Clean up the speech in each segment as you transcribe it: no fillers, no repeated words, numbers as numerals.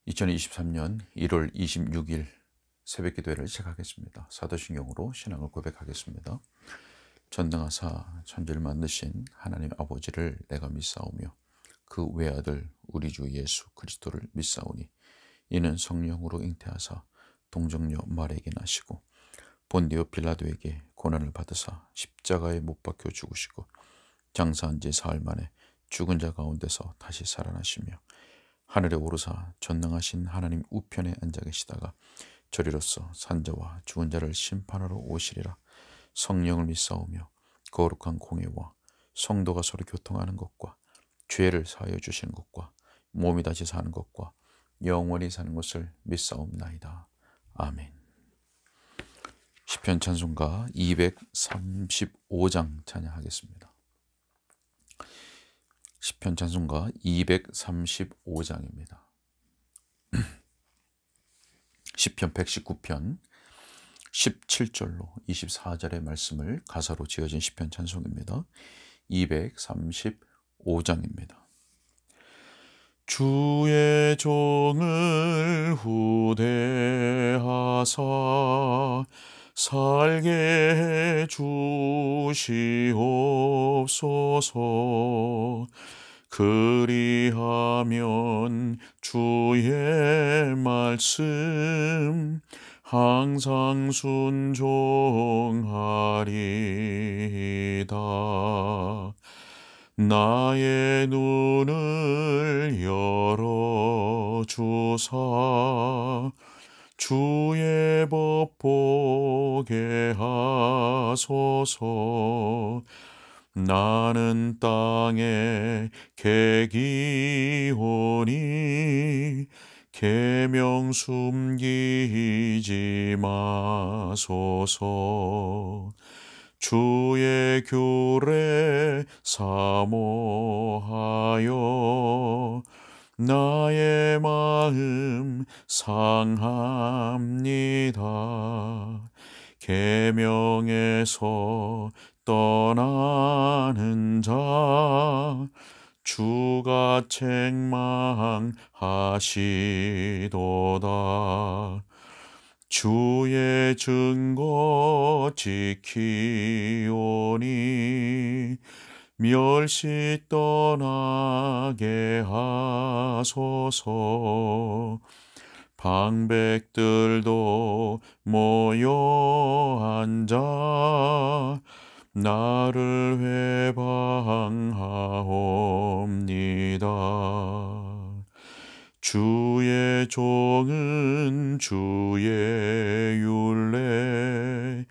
2023년 1월 26일 새벽기도회를 시작하겠습니다. 사도신경으로 신앙을 고백하겠습니다. 전능하사 천지를 만드신 하나님 아버지를 내가 믿사오며 그 외아들 우리 주 예수 그리스도를 믿사오니 이는 성령으로 잉태하사 동정녀 마리아에게 나시고 본디오 빌라도에게 고난을 받으사 십자가에 못 박혀 죽으시고 장사한 지 사흘 만에 죽은 자 가운데서 다시 살아나시며 하늘에 오르사 전능하신 하나님 우편에 앉아 계시다가 저리로서 산자와 죽은 자를 심판하러 오시리라. 성령을 믿사오며 거룩한 공예와 성도가 서로 교통하는 것과 죄를 사하여 주시는 것과 몸이 다시 사는 것과 영원히 사는 것을 믿사옵나이다. 아멘. 시편 찬송가 235장 찬양하겠습니다. 시편 찬송가 235장입니다. 시편 119편 17절로 24절의 말씀을 가사로 지어진 시편 찬송입니다. 235장입니다. 주의 종을 후대하사 살게 해 주시옵소서. 그리하면 주의 말씀 항상 순종하리이다. 나의 눈을 열어주사 주의 법 보게 하소서. 나는 땅에 객이오니 계명 숨기지 마소서. 주의 규례 사모하여 나의 마음 상합니다. 계명에서 떠나는 자 주가 책망하시도다. 주의 증거 지키오니 멸시 떠나게 하소서. 방백들도 모여 앉아 나를 회방하옵니다. 주의 종은 주의 율례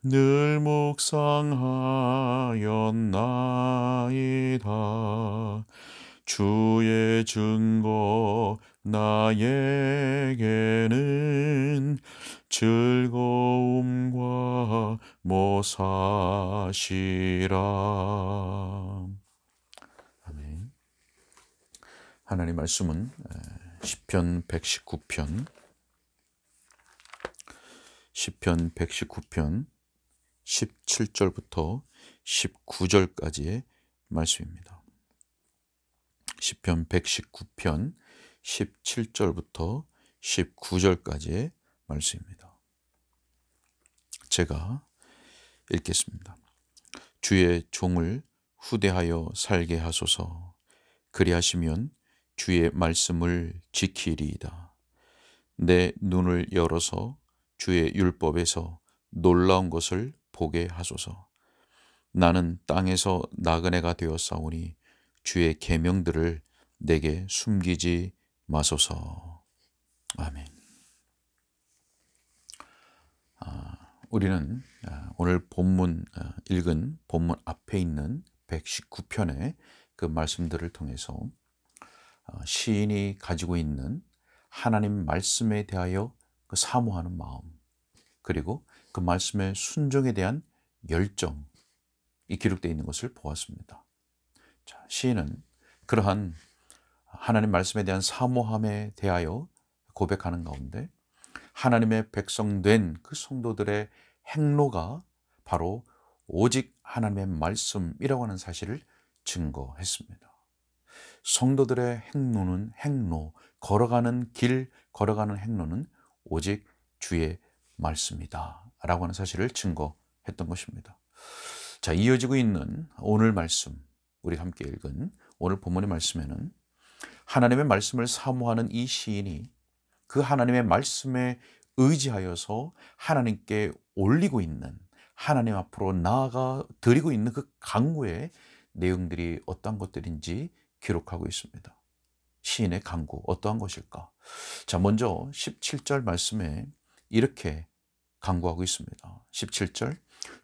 늘 묵상하였나이다. 주의 증거 나에게는 즐거움과 모사시라. 아멘. 하나님 말씀은 시편 119편 17절부터 19절까지의 말씀입니다. 시편 119편 17절부터 19절까지의 말씀입니다. 제가 읽겠습니다. 주의 종을 후대하여 살게 하소서. 그리하시면 주의 말씀을 지키리이다. 내 눈을 열어서 주의 율법에서 놀라운 것을 보게 하소서. 나는 땅에서 나그네가 되었사오니 주의 계명들을 내게 숨기지 마소서. 아멘. 우리는 오늘 본문 읽은 본문 앞에 있는 119편의 그 말씀들을 통해서 시인이 가지고 있는 하나님 말씀에 대하여 그 사모하는 마음, 그리고 그 말씀의 순종에 대한 열정이 기록되어 있는 것을 보았습니다. 자, 시인은 그러한 하나님 말씀에 대한 사모함에 대하여 고백하는 가운데 하나님의 백성된 그 성도들의 행로가 바로 오직 하나님의 말씀이라고 하는 사실을 증거했습니다. 성도들의 행로, 걸어가는 길, 걸어가는 행로는 오직 주의 말씀이다 라고 하는 사실을 증거했던 것입니다. 자, 이어지고 있는 오늘 말씀, 우리 함께 읽은 오늘 본문의 말씀에는 하나님의 말씀을 사모하는 이 시인이 그 하나님의 말씀에 의지하여서 하나님께 올리고 있는, 하나님 앞으로 나아가 드리고 있는 그 간구의 내용들이 어떠한 것들인지 기록하고 있습니다. 시인의 간구 어떠한 것일까? 자, 먼저 17절 말씀에 이렇게 간구하고 있습니다. 17절,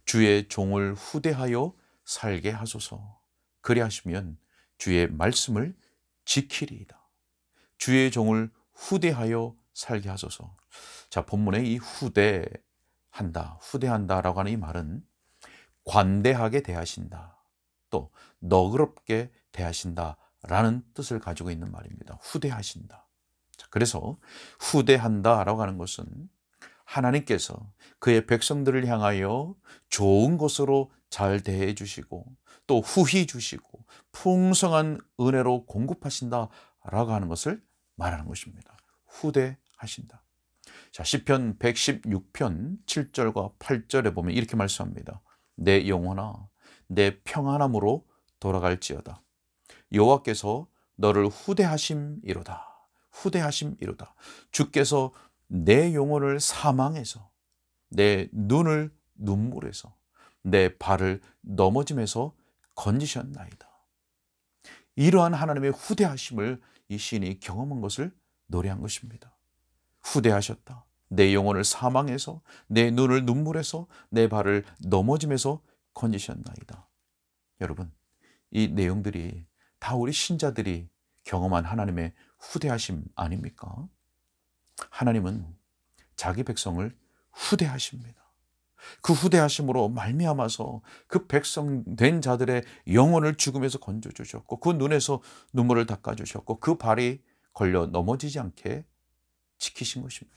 주의 종을 후대하여 살게 하소서. 그리하시면 주의 말씀을 지키리이다. 주의 종을 후대하여 살게 하소서. 자, 본문의 이 후대한다라고 하는 이 말은 관대하게 대하신다, 또 너그럽게 대하신다라는 뜻을 가지고 있는 말입니다. 후대하신다. 자, 그래서 후대한다라고 하는 것은 하나님께서 그의 백성들을 향하여 좋은 것으로 잘 대해 주시고 또 후히 주시고 풍성한 은혜로 공급하신다라고 하는 것을 말하는 것입니다. 후대하신다. 자, 시편 116편 7절과 8절에 보면 이렇게 말씀합니다. 내 영혼아, 내 평안함으로 돌아갈지어다. 여호와께서 너를 후대하심이로다. 후대하심이로다. 주께서 내 영혼을 사망에서, 내 눈을 눈물에서, 내 발을 넘어짐에서 건지셨나이다. 이러한 하나님의 후대하심을 이 시인이 경험한 것을 노래한 것입니다. 후대하셨다. 내 영혼을 사망에서, 내 눈을 눈물에서, 내 발을 넘어짐에서 건지셨나이다. 여러분, 이 내용들이 다 우리 신자들이 경험한 하나님의 후대하심 아닙니까? 하나님은 자기 백성을 후대하십니다. 그 후대하심으로 말미암아서 그 백성된 자들의 영혼을 죽음에서 건져주셨고 그 눈에서 눈물을 닦아주셨고 그 발이 걸려 넘어지지 않게 지키신 것입니다.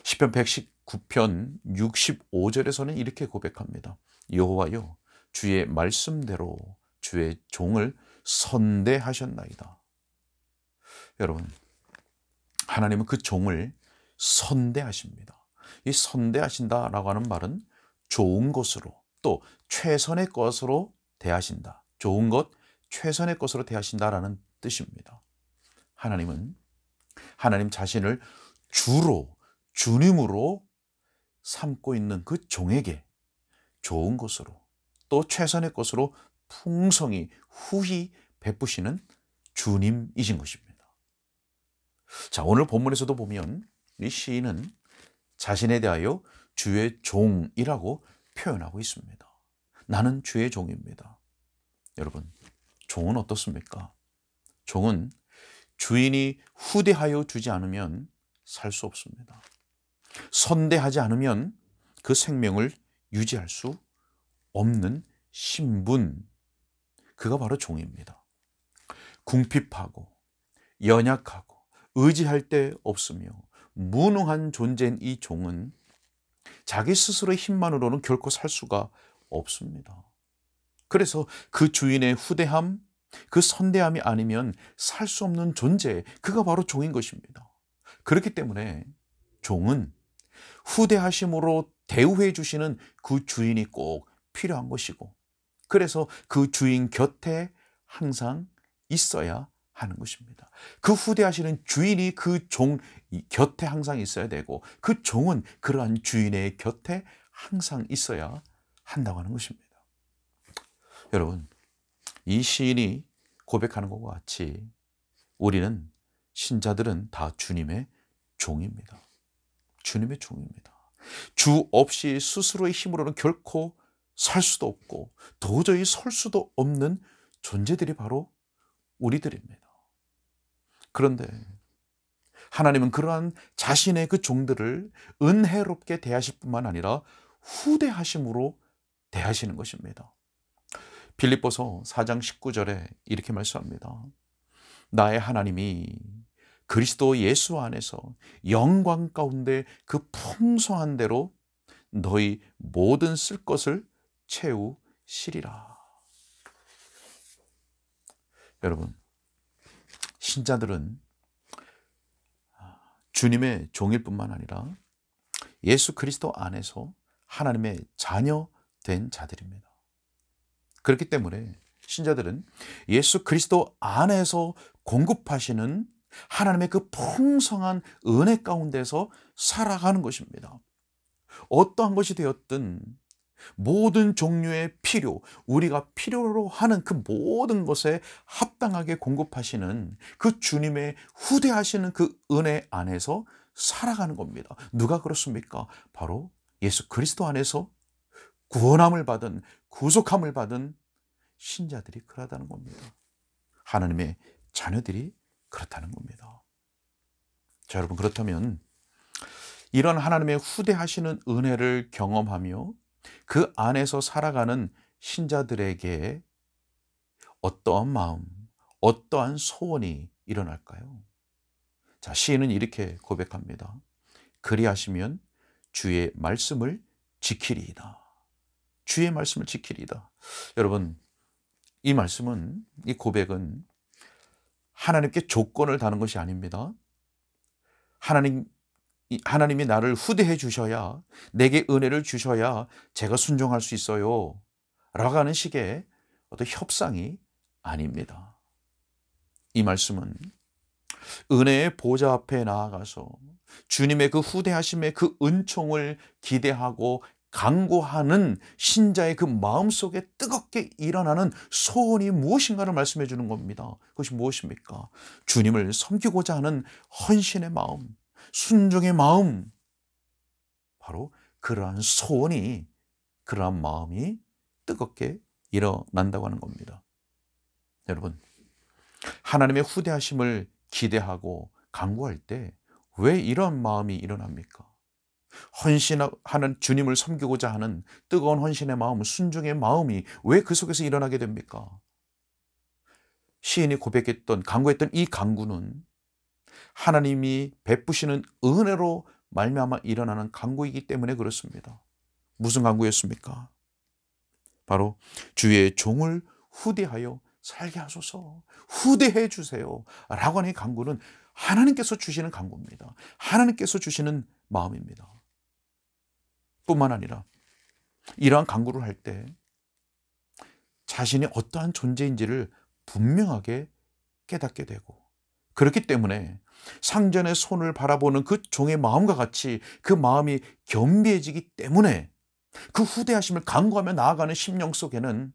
시편 119편 65절에서는 이렇게 고백합니다. 여호와여, 주의 말씀대로 주의 종을 선대하셨나이다. 여러분, 하나님은 그 종을 선대하십니다. 이 선대하신다라고 하는 말은 좋은 것으로, 또 최선의 것으로 대하신다. 좋은 것, 최선의 것으로 대하신다라는 뜻입니다. 하나님은 하나님 자신을 주로, 주님으로 삼고 있는 그 종에게 좋은 것으로, 또 최선의 것으로 풍성히 후히 베푸시는 주님이신 것입니다. 자, 오늘 본문에서도 보면 이 시인은 자신에 대하여 주의 종이라고 표현하고 있습니다. 나는 주의 종입니다. 여러분, 종은 어떻습니까? 종은 주인이 후대하여 주지 않으면 살 수 없습니다. 선대하지 않으면 그 생명을 유지할 수 없는 신분, 그가 바로 종입니다. 궁핍하고 연약하고 의지할 데 없으며 무능한 존재인 이 종은 자기 스스로의 힘만으로는 결코 살 수가 없습니다. 그래서 그 주인의 후대함, 그 선대함이 아니면 살 수 없는 존재, 그가 바로 종인 것입니다. 그렇기 때문에 종은 후대하심으로 대우해 주시는 그 주인이 꼭 필요한 것이고, 그래서 그 주인 곁에 항상 있어야 하는 것입니다. 그 후대하시는 주인이 그 종 곁에 항상 있어야 되고, 그 종은 그러한 주인의 곁에 항상 있어야 한다고 하는 것입니다. 여러분, 이 시인이 고백하는 것과 같이 우리는, 신자들은 다 주님의 종입니다. 주님의 종입니다. 주 없이 스스로의 힘으로는 결코 살 수도 없고 도저히 설 수도 없는 존재들이 바로 우리들입니다. 그런데 하나님은 그러한 자신의 그 종들을 은혜롭게 대하실 뿐만 아니라 후대하심으로 대하시는 것입니다. 빌립보서 4장 19절에 이렇게 말씀합니다. 나의 하나님이 그리스도 예수 안에서 영광 가운데 그 풍성한 대로 너희 모든 쓸 것을 채우시리라. 여러분, 신자들은 주님의 종일 뿐만 아니라 예수 그리스도 안에서 하나님의 자녀 된 자들입니다. 그렇기 때문에 신자들은 예수 그리스도 안에서 공급하시는 하나님의 그 풍성한 은혜 가운데서 살아가는 것입니다. 어떠한 것이 되었든 모든 종류의 필요, 우리가 필요로 하는 그 모든 것에 합당하게 공급하시는 그 주님의 후대하시는 그 은혜 안에서 살아가는 겁니다. 누가 그렇습니까? 바로 예수 그리스도 안에서 구원함을 받은, 구속함을 받은 신자들이 그러다는 겁니다. 하나님의 자녀들이 그렇다는 겁니다. 자, 여러분, 그렇다면 이런 하나님의 후대하시는 은혜를 경험하며 그 안에서 살아가는 신자들에게 어떠한 마음, 어떠한 소원이 일어날까요? 자, 시인은 이렇게 고백합니다. 그리하시면 주의 말씀을 지키리이다. 주의 말씀을 지키리이다. 여러분, 이 말씀은, 이 고백은 하나님께 조건을 다는 것이 아닙니다. 하나님이 나를 후대해 주셔야, 내게 은혜를 주셔야 제가 순종할 수 있어요 라고 하는 식의 어떤 협상이 아닙니다. 이 말씀은 은혜의 보좌 앞에 나아가서 주님의 그 후대하심의 그 은총을 기대하고 간구하는 신자의 그 마음속에 뜨겁게 일어나는 소원이 무엇인가를 말씀해 주는 겁니다. 그것이 무엇입니까? 주님을 섬기고자 하는 헌신의 마음, 순종의 마음, 바로 그러한 소원이, 그러한 마음이 뜨겁게 일어난다고 하는 겁니다. 여러분, 하나님의 후대하심을 기대하고 간구할 때 왜 이런 마음이 일어납니까? 헌신하는, 주님을 섬기고자 하는 뜨거운 헌신의 마음, 순종의 마음이 왜 그 속에서 일어나게 됩니까? 시인이 고백했던, 간구했던 이 간구는 하나님이 베푸시는 은혜로 말미암아 일어나는 간구이기 때문에 그렇습니다. 무슨 간구였습니까? 바로 주의 종을 후대하여 살게 하소서, 후대해 주세요 라고 하는 간구는 하나님께서 주시는 간구입니다. 하나님께서 주시는 마음입니다. 뿐만 아니라 이러한 간구를 할 때 자신이 어떠한 존재인지를 분명하게 깨닫게 되고, 그렇기 때문에 상전의 손을 바라보는 그 종의 마음과 같이 그 마음이 겸비해지기 때문에 그 후대하심을 간구하며 나아가는 심령 속에는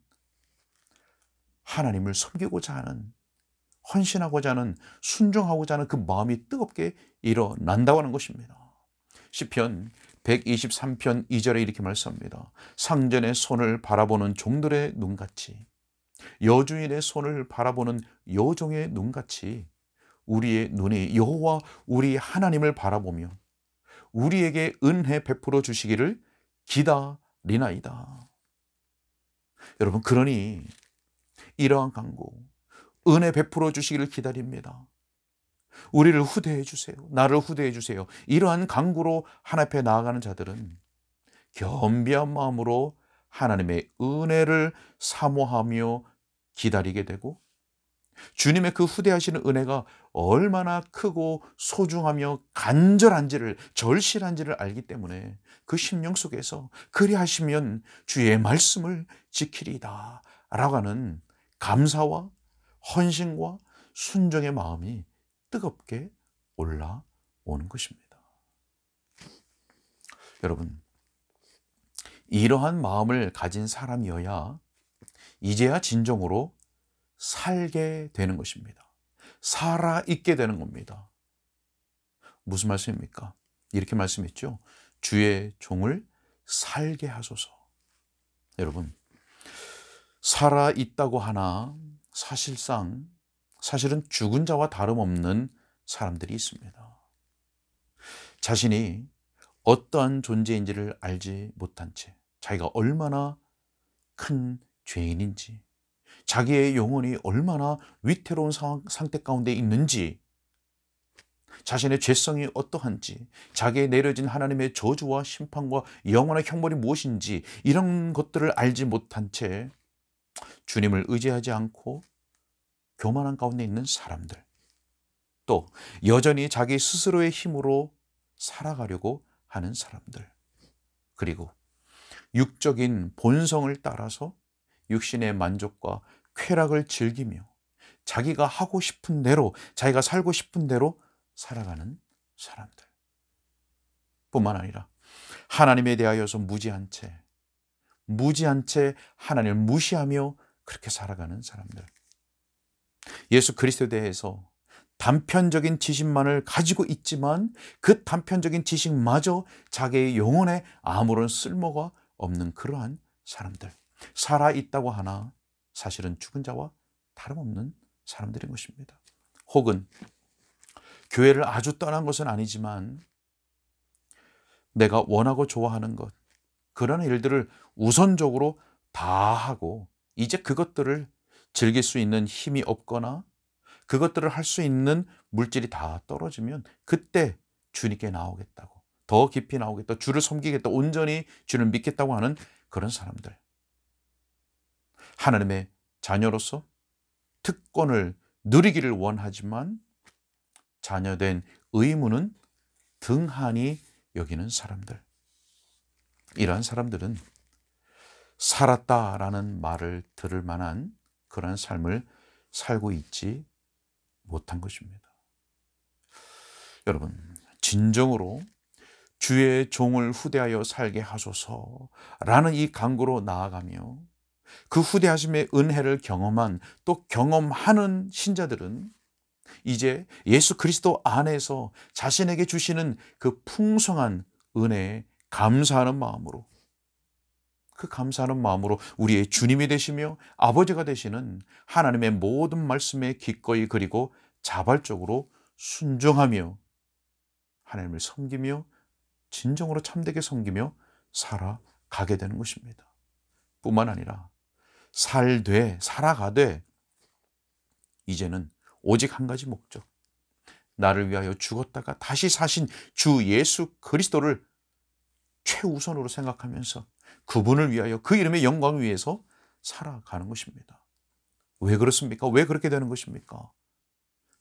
하나님을 섬기고자 하는, 헌신하고자 하는, 순종하고자 하는 그 마음이 뜨겁게 일어난다고 하는 것입니다. 시편 123편 2절에 이렇게 말씀합니다. 상전의 손을 바라보는 종들의 눈같이, 여주인의 손을 바라보는 여종의 눈같이 우리의 눈이 여호와 우리 하나님을 바라보며 우리에게 은혜 베풀어 주시기를 기다리나이다. 여러분, 그러니 이러한 간구, 은혜 베풀어 주시기를 기다립니다. 우리를 후대해 주세요. 나를 후대해 주세요. 이러한 간구로 하나님 앞에 나아가는 자들은 겸비한 마음으로 하나님의 은혜를 사모하며 기다리게 되고, 주님의 그 후대하시는 은혜가 얼마나 크고 소중하며 간절한지를, 절실한지를 알기 때문에 그 심령 속에서 그리하시면 주의 말씀을 지키리이다 라고 하는 감사와 헌신과 순종의 마음이 뜨겁게 올라오는 것입니다. 여러분, 이러한 마음을 가진 사람이어야 이제야 진정으로 살게 되는 것입니다. 살아있게 되는 겁니다. 무슨 말씀입니까? 이렇게 말씀했죠. 주의 종을 살게 하소서. 여러분, 살아있다고 하나 사실은 죽은 자와 다름없는 사람들이 있습니다. 자신이 어떠한 존재인지를 알지 못한 채, 자기가 얼마나 큰 죄인인지, 자기의 영혼이 얼마나 위태로운 상태 가운데 있는지, 자신의 죄성이 어떠한지, 자기에 내려진 하나님의 저주와 심판과 영원한 형벌이 무엇인지, 이런 것들을 알지 못한 채 주님을 의지하지 않고 교만한 가운데 있는 사람들, 또 여전히 자기 스스로의 힘으로 살아가려고 하는 사람들, 그리고 육적인 본성을 따라서 육신의 만족과 쾌락을 즐기며 자기가 하고 싶은 대로, 자기가 살고 싶은 대로 살아가는 사람들 뿐만 아니라 하나님에 대하여서 무지한 채 하나님을 무시하며 그렇게 살아가는 사람들, 예수 그리스도에 대해서 단편적인 지식만을 가지고 있지만 그 단편적인 지식마저 자기의 영혼에 아무런 쓸모가 없는 그러한 사람들, 살아있다고 하나 사실은 죽은 자와 다름없는 사람들인 것입니다. 혹은 교회를 아주 떠난 것은 아니지만 내가 원하고 좋아하는 것, 그런 일들을 우선적으로 다 하고 이제 그것들을 즐길 수 있는 힘이 없거나 그것들을 할 수 있는 물질이 다 떨어지면 그때 주님께 나오겠다고, 더 깊이 나오겠다, 주를 섬기겠다, 온전히 주를 믿겠다고 하는 그런 사람들, 하나님의 자녀로서 특권을 누리기를 원하지만 자녀된 의무는 등한히 여기는 사람들, 이러한 사람들은 살았다라는 말을 들을 만한 그런 삶을 살고 있지 못한 것입니다. 여러분, 진정으로 주의 종을 후대하여 살게 하소서라는 이 간구로 나아가며 그 후대하심의 은혜를 경험한, 또 경험하는 신자들은 이제 예수 그리스도 안에서 자신에게 주시는 그 풍성한 은혜에 감사하는 마음으로, 그 감사하는 마음으로 우리의 주님이 되시며 아버지가 되시는 하나님의 모든 말씀에 기꺼이, 그리고 자발적으로 순종하며 하나님을 섬기며 진정으로 참되게 섬기며 살아가게 되는 것입니다. 뿐만 아니라 살아가되 이제는 오직 한 가지 목적, 나를 위하여 죽었다가 다시 사신 주 예수 그리스도를 최우선으로 생각하면서 그분을 위하여, 그 이름의 영광을 위해서 살아가는 것입니다. 왜 그렇습니까? 왜 그렇게 되는 것입니까?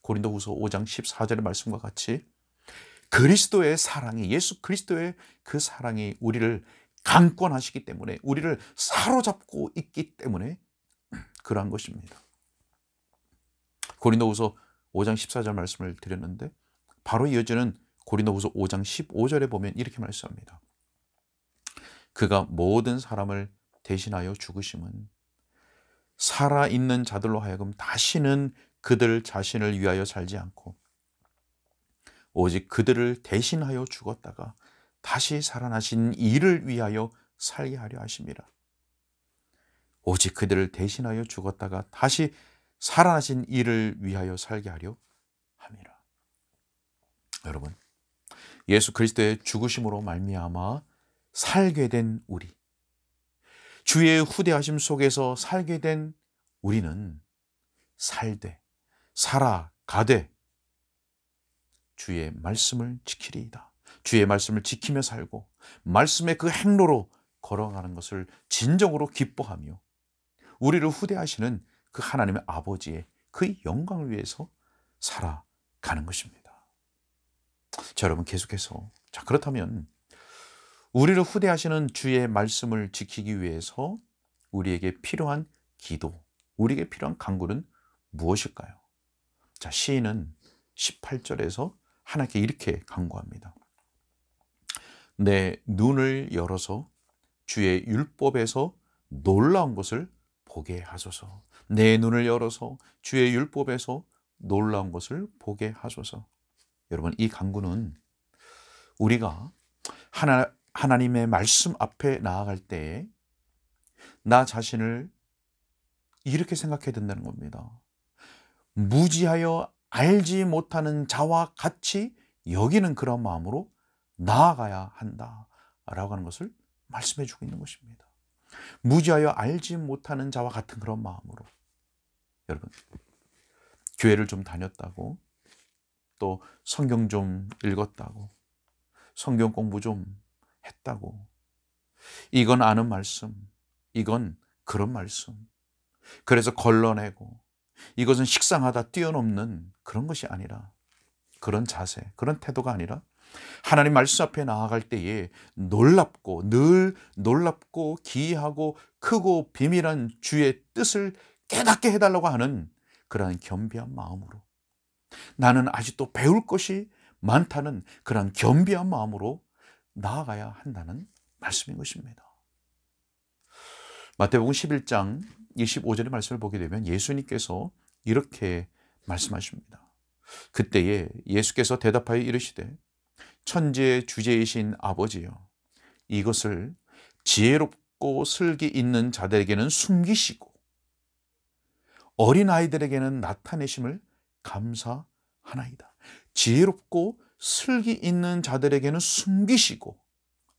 고린도후서 5장 14절의 말씀과 같이 그리스도의 사랑이, 예수 그리스도의 그 사랑이 우리를 강권하시기 때문에, 우리를 사로잡고 있기 때문에 그러한 것입니다. 고린도후서 5장 14절 말씀을 드렸는데 바로 이어지는 고린도후서 5장 15절에 보면 이렇게 말씀합니다. 그가 모든 사람을 대신하여 죽으심은 살아있는 자들로 하여금 다시는 그들 자신을 위하여 살지 않고 오직 그들을 대신하여 죽었다가 다시 살아나신 이를 위하여 살게 하려 하심이라. 오직 그들을 대신하여 죽었다가 다시 살아나신 이를 위하여 살게 하려 함이라. 여러분, 예수 그리스도의 죽으심으로 말미암아 살게 된 우리, 주의 후대하심 속에서 살게 된 우리는 살아가되 주의 말씀을 지키리이다. 주의 말씀을 지키며 살고 말씀의 그 행로로 걸어가는 것을 진정으로 기뻐하며 우리를 후대하시는 그 하나님의 아버지의 그 영광을 위해서 살아가는 것입니다. 자, 여러분, 계속해서, 자, 그렇다면 우리를 후대하시는 주의 말씀을 지키기 위해서 우리에게 필요한 기도, 우리에게 필요한 간구는 무엇일까요? 자, 시인은 18절에서 하나님께 이렇게 간구합니다. 내 눈을 열어서 주의 율법에서 놀라운 것을 보게 하소서. 내 눈을 열어서 주의 율법에서 놀라운 것을 보게 하소서. 여러분, 이 간구는 우리가 하나님의 말씀 앞에 나아갈 때에 나 자신을 이렇게 생각해야 된다는 겁니다. 무지하여 알지 못하는 자와 같이 여기는 그런 마음으로 나아가야 한다라고 하는 것을 말씀해 주고 있는 것입니다. 무지하여 알지 못하는 자와 같은 그런 마음으로. 여러분, 교회를 좀 다녔다고, 또 성경 좀 읽었다고, 성경 공부 좀 했다고, 이건 아는 말씀, 이건 그런 말씀, 그래서 걸러내고 이것은 식상하다 뛰어넘는 그런 것이 아니라, 그런 자세, 그런 태도가 아니라 하나님 말씀 앞에 나아갈 때에 놀랍고, 늘 놀랍고 기이하고 크고 비밀한 주의 뜻을 깨닫게 해달라고 하는 그러한 겸비한 마음으로, 나는 아직도 배울 것이 많다는 그러한 겸비한 마음으로 나아가야 한다는 말씀인 것입니다. 마태복음 11장 25절의 말씀을 보게 되면 예수님께서 이렇게 말씀하십니다. 그때에 예수께서 대답하여 이르시되 천지의 주제이신 아버지여, 이것을 지혜롭고 슬기 있는 자들에게는 숨기시고 어린아이들에게는 나타내심을 감사하나이다. 지혜롭고 슬기 있는 자들에게는 숨기시고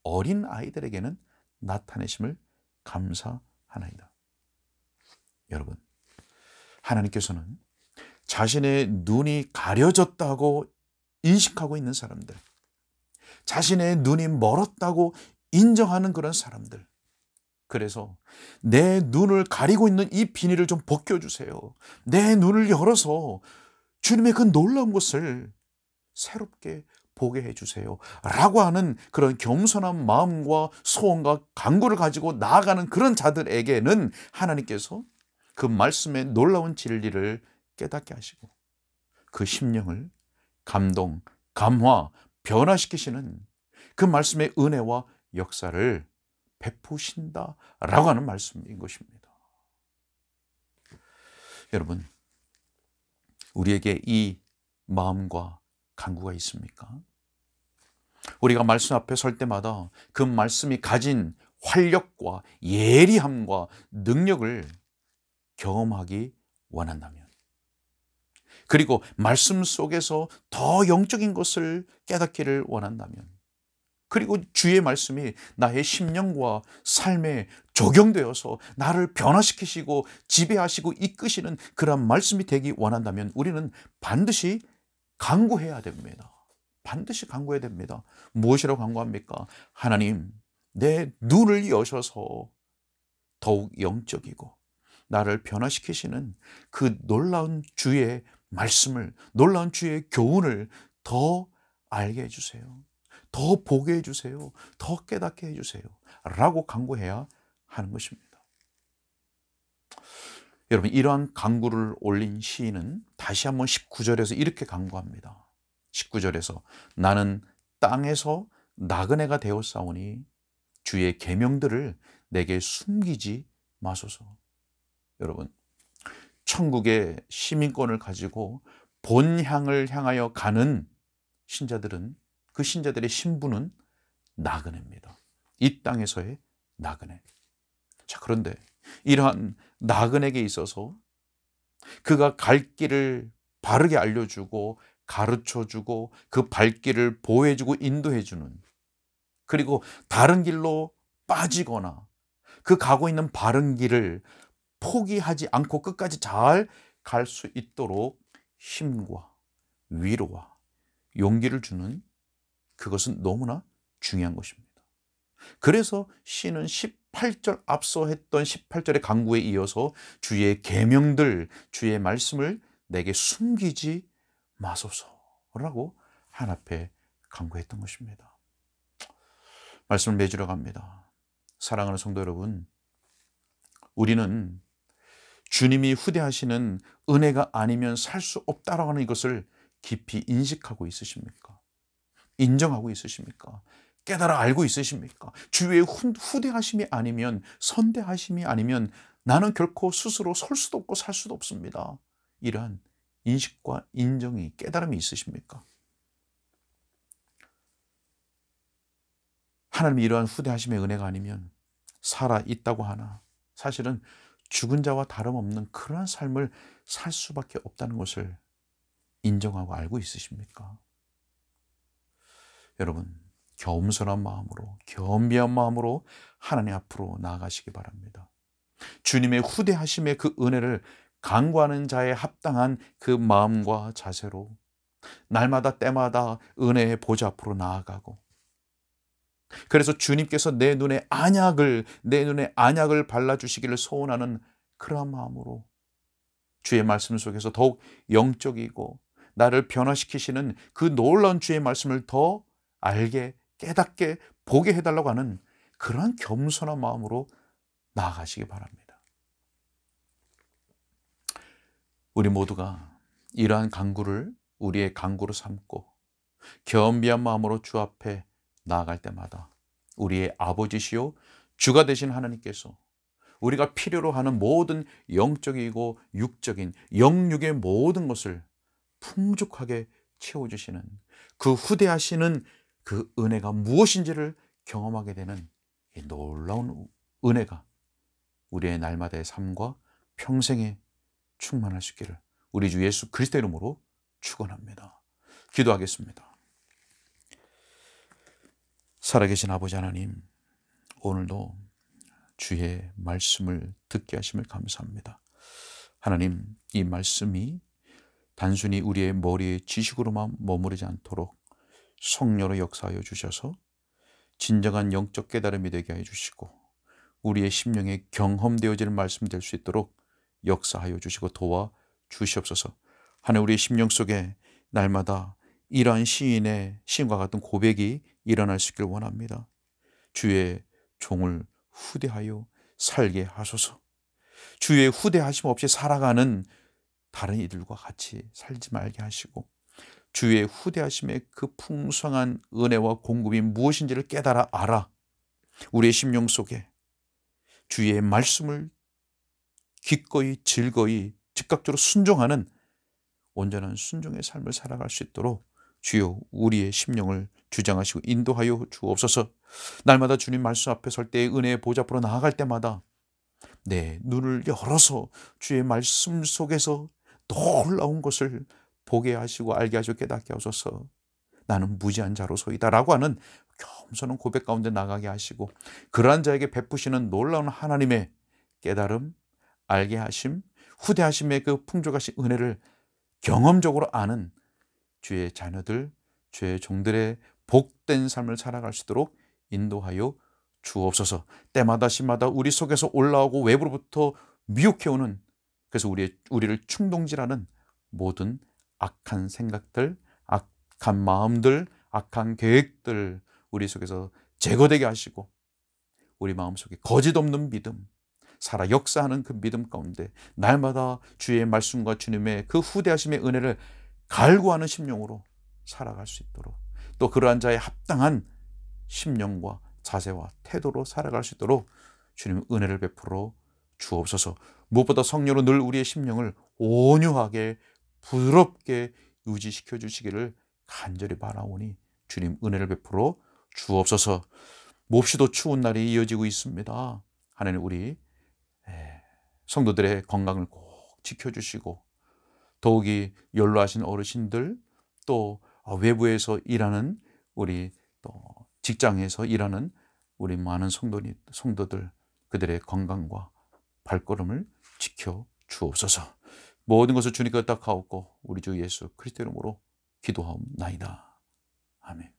어린아이들에게는 나타내심을 감사하나이다. 여러분, 하나님께서는 자신의 눈이 가려졌다고 인식하고 있는 사람들, 자신의 눈이 멀었다고 인정하는 그런 사람들, 그래서 내 눈을 가리고 있는 이 비닐을 좀 벗겨주세요. 내 눈을 열어서 주님의 그 놀라운 것을 새롭게 보게 해주세요 라고 하는 그런 겸손한 마음과 소원과 간구를 가지고 나아가는 그런 자들에게는 하나님께서 그 말씀의 놀라운 진리를 깨닫게 하시고 그 심령을 감동, 감화, 변화시키시는 그 말씀의 은혜와 역사를 베푸신다라고 하는 말씀인 것입니다. 여러분, 우리에게 이 마음과 간구가 있습니까? 우리가 말씀 앞에 설 때마다 그 말씀이 가진 활력과 예리함과 능력을 경험하기 원한다면, 그리고 말씀 속에서 더 영적인 것을 깨닫기를 원한다면, 그리고 주의 말씀이 나의 심령과 삶에 적용되어서 나를 변화시키시고 지배하시고 이끄시는 그런 말씀이 되기 원한다면 우리는 반드시 간구해야 됩니다. 반드시 간구해야 됩니다. 무엇이라고 간구합니까? 하나님, 내 눈을 여셔서 더욱 영적이고 나를 변화시키시는 그 놀라운 주의 말씀을, 놀라운 주의 교훈을 더 알게 해주세요. 더 보게 해주세요. 더 깨닫게 해주세요 라고 간구해야 하는 것입니다. 여러분, 이러한 간구를 올린 시인은 다시 한번 19절에서 이렇게 간구합니다. 19절에서 나는 땅에서 나그네가 되었사오니 주의 계명들을 내게 숨기지 마소서. 여러분, 천국의 시민권을 가지고 본향을 향하여 가는 신자들은, 그 신자들의 신분은 나그네입니다. 이 땅에서의 나그네. 자, 그런데 이러한 나그네에게 있어서 그가 갈 길을 바르게 알려주고 가르쳐주고 그 발길을 보호해주고 인도해주는, 그리고 다른 길로 빠지거나 그 가고 있는 바른 길을 포기하지 않고 끝까지 잘 갈 수 있도록 힘과 위로와 용기를 주는, 그것은 너무나 중요한 것입니다. 그래서 시는 18절 앞서 했던 18절의 간구에 이어서 주의 계명들, 주의 말씀을 내게 숨기지 마소서라고 한 앞에 간구했던 것입니다. 말씀을 맺으러 갑니다. 사랑하는 성도 여러분, 우리는 주님이 후대하시는 은혜가 아니면 살 수 없다라고 하는 이것을 깊이 인식하고 있으십니까? 인정하고 있으십니까? 깨달아 알고 있으십니까? 주의 후대하심이 아니면, 선대하심이 아니면 나는 결코 스스로 설 수도 없고 살 수도 없습니다. 이러한 인식과 인정이, 깨달음이 있으십니까? 하나님이 이러한 후대하심의 은혜가 아니면 살아 있다고 하나 사실은 죽은 자와 다름없는 그러한 삶을 살 수밖에 없다는 것을 인정하고 알고 있으십니까? 여러분, 겸손한 마음으로, 겸비한 마음으로 하나님 앞으로 나아가시기 바랍니다. 주님의 후대하심의 그 은혜를 간구하는 자에 합당한 그 마음과 자세로 날마다 때마다 은혜의 보좌 앞으로 나아가고, 그래서 주님께서 내 눈에 안약을 발라주시기를 소원하는 그러한 마음으로 주의 말씀 속에서 더욱 영적이고 나를 변화시키시는 그 놀라운 주의 말씀을 더 알게, 깨닫게, 보게 해달라고 하는 그러한 겸손한 마음으로 나아가시기 바랍니다. 우리 모두가 이러한 간구를 우리의 간구로 삼고 겸비한 마음으로 주 앞에 나아갈 때마다 우리의 아버지시요 주가 되신 하나님께서 우리가 필요로 하는 모든 영적이고 육적인 영육의 모든 것을 풍족하게 채워주시는 그 후대하시는 그 은혜가 무엇인지를 경험하게 되는 이 놀라운 은혜가 우리의 날마다의 삶과 평생에 충만할 수 있기를 우리 주 예수 그리스도의 이름으로 축원합니다. 기도하겠습니다. 살아계신 아버지 하나님, 오늘도 주의 말씀을 듣게 하심을 감사합니다. 하나님, 이 말씀이 단순히 우리의 머리의 지식으로만 머무르지 않도록 성령으로 역사하여 주셔서 진정한 영적 깨달음이 되게 해 주시고 우리의 심령에 경험되어지는 말씀 될 수 있도록 역사하여 주시고 도와 주시옵소서. 하나님, 우리의 심령 속에 날마다 이러한 시인과 같은 고백이 일어날 수 있기를 원합니다. 주의 종을 후대하여 살게 하소서. 주의 후대하심 없이 살아가는 다른 이들과 같이 살지 말게 하시고 주의 후대하심의 그 풍성한 은혜와 공급이 무엇인지를 깨달아 알아 우리의 심령 속에 주의 말씀을 기꺼이 즐거이 즉각적으로 순종하는 온전한 순종의 삶을 살아갈 수 있도록 주여 우리의 심령을 주장하시고 인도하여 주옵소서. 날마다 주님 말씀 앞에 설 때의 은혜의 보좌 앞으로 나아갈 때마다 내 눈을 열어서 주의 말씀 속에서 놀라운 것을 보게 하시고 알게 하시고 깨닫게 하소서. 나는 무지한 자로소이다 라고 하는 겸손한 고백 가운데 나가게 하시고 그러한 자에게 베푸시는 놀라운 하나님의 깨달음, 알게 하심, 후대하심의 그 풍족하신 은혜를 경험적으로 아는 주의 자녀들, 주의 종들의 복된 삶을 살아갈 수 있도록 인도하여 주옵소서. 때마다 시마다 우리 속에서 올라오고 외부로부터 미혹해오는, 그래서 우리를 충동질하는 모든 악한 생각들, 악한 마음들, 악한 계획들 우리 속에서 제거되게 하시고 우리 마음속에 거짓 없는 믿음, 살아 역사하는 그 믿음 가운데 날마다 주의 말씀과 주님의 그 후대하심의 은혜를 갈구하는 심령으로 살아갈 수 있도록, 또 그러한 자의 합당한 심령과 자세와 태도로 살아갈 수 있도록 주님 은혜를 베풀어 주옵소서. 무엇보다 성령으로 늘 우리의 심령을 온유하게 부드럽게 유지시켜 주시기를 간절히 바라오니 주님 은혜를 베풀어 주옵소서. 몹시도 추운 날이 이어지고 있습니다. 하나님, 우리 성도들의 건강을 꼭 지켜주시고 더욱이 연로하신 어르신들, 또 외부에서 일하는 우리, 또 직장에서 일하는 우리 많은 성도들, 그들의 건강과 발걸음을 지켜 주옵소서. 모든 것을 주님께 의탁하옵고 우리 주 예수 그리스도 이름으로 기도하옵나이다. 아멘.